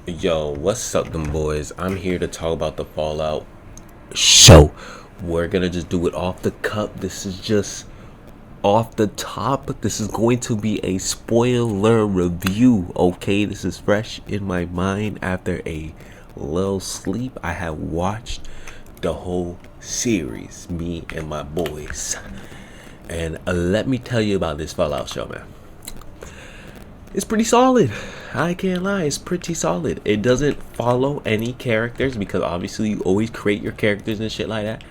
Yo, what's up, them boys? I'm here to talk about the Fallout show. We're gonna just do it off the cup. This is just off the top. This is going to be a spoiler review, okay? This is fresh in my mind after a little sleep. I have watched the whole series, me and my boys. And let me tell you about this Fallout show, man. It's pretty solid. I can't lie, it's pretty solid. It doesn't follow any characters because obviously you always create your characters and shit like that.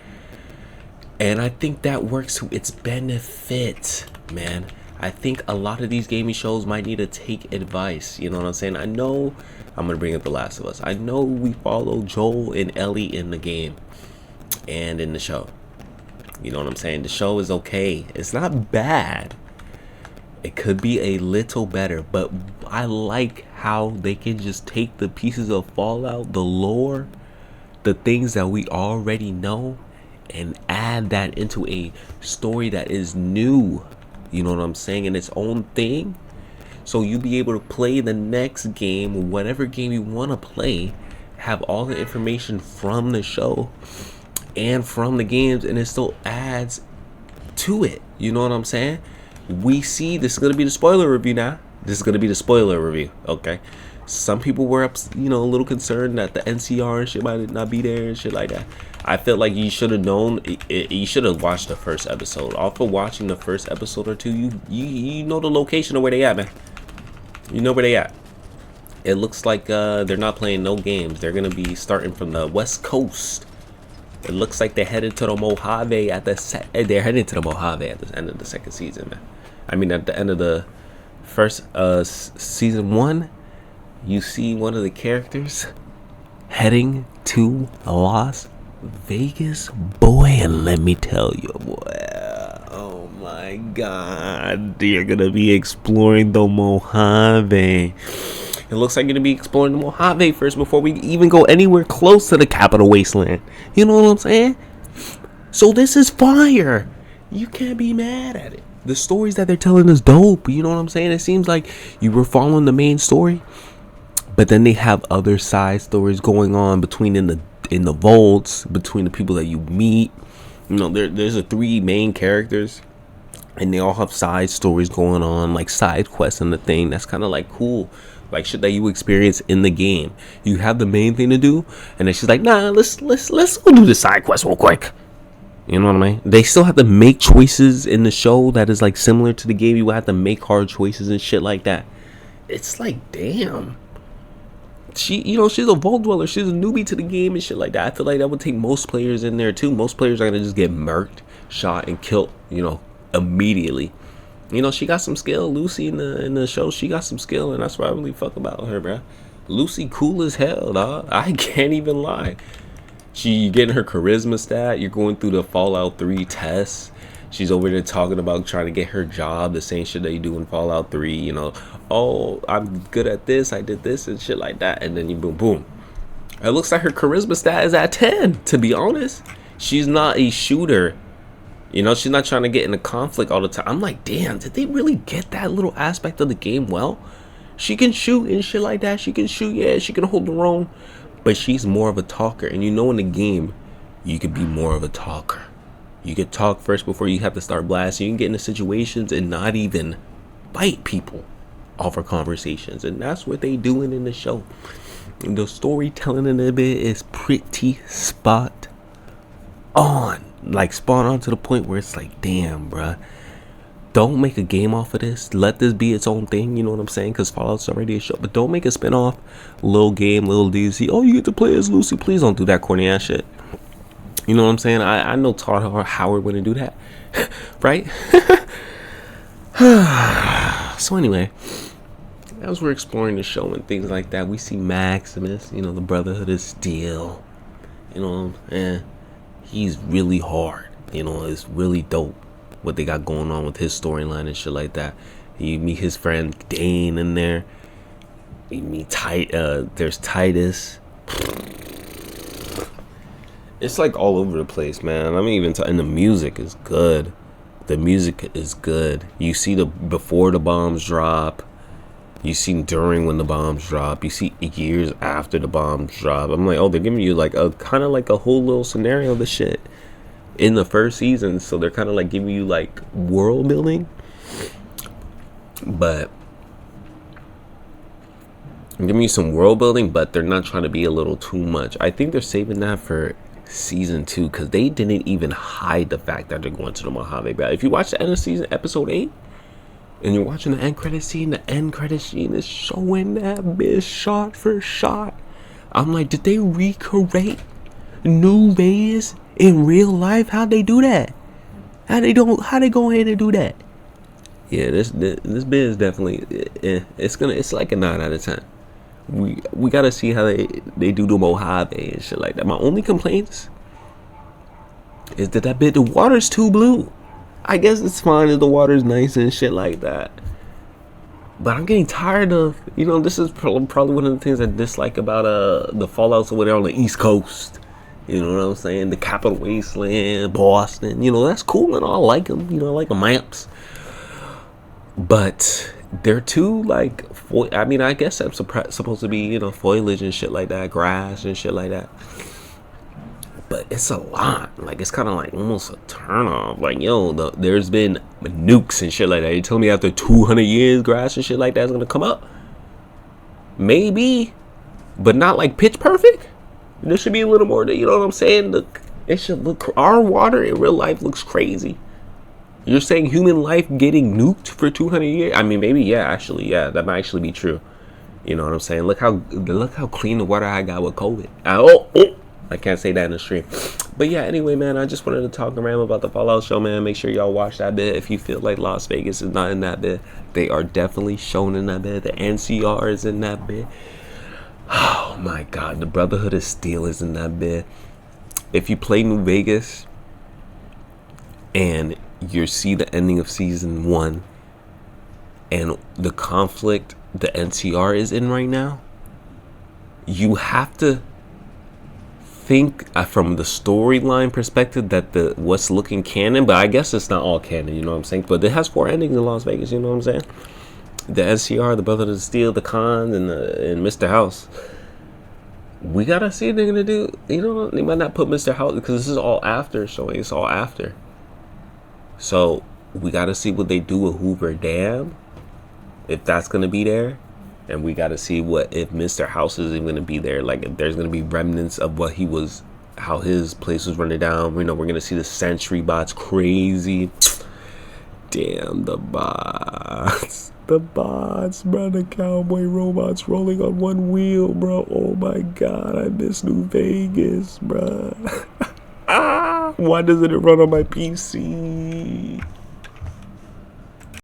And I think that works to its benefit, man. I think a lot of these gaming shows might need to take advice. You know what I'm saying? I know I'm gonna bring up The Last of Us. I know we follow Joel and Ellie in the game and in the show. You know what I'm saying? The show is okay. It's not bad. It could be a little better, but I like how they can just take the pieces of Fallout, the lore, the things that we already know, and add that into a story that is new. You know what I'm saying? In its own thing. So you be able to play the next game, whatever game you want to play, have all the information from the show and from the games, and it still adds to it. You know what I'm saying? We see this is gonna be the spoiler review now. This is gonna be the spoiler review. Okay. Some people were up, a little concerned that the NCR and shit might not be there and shit like that. I felt like you should have known. You should have watched the first episode. Off of watching the first episode or two, you know the location of where they at, man. You know where they at. It looks like they're not playing no games. They're gonna be starting from the West Coast. It looks like they're headed to the Mojave at the they're headed to the Mojave at the end of the second season, man. I mean, at the end of the first season 1, you see one of the characters heading to Las Vegas, boy. And let me tell you, boy, oh my God, you're gonna be exploring the Mojave. It looks like you're gonna be exploring the Mojave first before we even go anywhere close to the capital wasteland. You know what I'm saying? So this is fire. You can't be mad at it. The stories that they're telling is dope. You know what I'm saying? It seems like you were following the main story, but then they have other side stories going on between in the vaults, between the people that you meet. You know, there's the 3 main characters, and they all have side stories going on, like side quests and the thing. That's kind of like cool, like shit that you experience in the game. You have the main thing to do, and then she's like, nah, let's go do the side quest real quick. You know what I mean? They still have to make choices in the show that is like similar to the game. You have to make hard choices and shit like that. It's like, damn. She's a vault dweller. She's a newbie to the game and shit like that. I feel like that would take most players in there too. Most players are gonna just get murked, shot, and killed, immediately. She got some skill. Lucy in the show, she got some skill, and that's what I really fuck about her, bruh. Lucy cool as hell, dog. I can't even lie. She getting her charisma stat. You're going through the Fallout 3 tests. She's over there talking about trying to get her job, the same shit that you do in Fallout 3. Oh, I'm good at this. I did this and shit like that. And then you boom. It looks like her charisma stat is at 10, to be honest. She's not a shooter. She's not trying to get in a conflict all the time. I'm like, damn, did they really get that little aspect of the game well? She can shoot and shit like that. She can shoot, yeah, she can hold her own. But she's more of a talker. And in the game, you could be more of a talker. You could talk first before you have to start blasting. You can get into situations and not even fight people off of conversations. And that's what they doing in the show. And the storytelling in a bit is pretty spot on. Like spot on to the point where it's like, damn, bruh. Don't make a game off of this. Let this be its own thing. You know what I'm saying? Because Fallout's already a show. But don't make a spin-off. Little game, little DLC. Oh, you get to play as Lucy. Please don't do that corny ass shit. You know what I'm saying? I know Todd Howard wouldn't do that. Right? So anyway, as we're exploring the show and things like that, we see Maximus, the Brotherhood of Steel. And he's really hard. It's really dope what they got going on with his storyline and shit like that. You meet his friend Dane in there. You meet there's Titus. It's like all over the place, man. I mean, and the music is good. The music is good. You see before the bombs drop. You see during when the bombs drop. You see years after the bombs drop. I'm like, oh, they're giving you like a kind of like a whole little scenario of the shit in the first season. So they're kind of like giving you like world building, but I'm giving you some world building, but they're not trying to be a little too much. I think they're saving that for season 2 because they didn't even hide the fact that they're going to the Mojave Valley. If you watch the end of season episode 8 and you're watching the end credit scene is showing that bitch shot for shot. I'm like, did they recreate New Vegas in real life? How'd they do that? How they go ahead and do that? Yeah, this bit is definitely it's like a 9 out of 10. We gotta see how they do the Mojave and shit like that. My only complaints is that the water's too blue. I guess it's fine if the water's nice and shit like that, but I'm getting tired of, this is probably one of the things I dislike about the Fallouts over there on the East Coast. You know what I'm saying? The Capital Wasteland, Boston. That's cool and all. I like them. I like the maps, but they're too like. I guess that's supposed to be foliage and shit like that, grass and shit like that. But it's a lot. Like, it's kind of like almost a turn off. Like, there's been nukes and shit like that. You tell me after 200 years, grass and shit like that's gonna come up? Maybe, but not like pitch perfect. There should be a little more. You know what I'm saying? It should look. Our water in real life looks crazy. You're saying human life getting nuked for 200 years? I mean, maybe, yeah, that might actually be true. You know what I'm saying? Look how clean the water I got with COVID. I can't say that in the stream. But yeah, anyway, man, I just wanted to talk around about the Fallout show, man. Make sure y'all watch that bit. If you feel like Las Vegas is not in that bit, they are definitely shown in that bit. The NCR is in that bit. Oh my God, the Brotherhood of Steel is in that bit. If you play New Vegas and you see the ending of season 1 and the conflict the NCR is in right now, you have to think from the storyline perspective that what's looking canon, but I guess it's not all canon, you know what I'm saying? But it has 4 endings in Las Vegas, you know what I'm saying? The NCR, the Brotherhood of Steel, the Khans, and Mr. House. We gotta see what they're gonna do. They might not put Mr. House because this is all after showing. It's all after. So we gotta see what they do with Hoover Dam, if that's gonna be there, and we gotta see if Mr. House is even gonna be there. Like, if there's gonna be remnants of how his place was running down. We're gonna see the Sentry bots crazy. Damn, the bots. The bots, bro. The cowboy robots rolling on one wheel, bro. Oh my God, I miss New Vegas, bro. Why doesn't it run on my PC?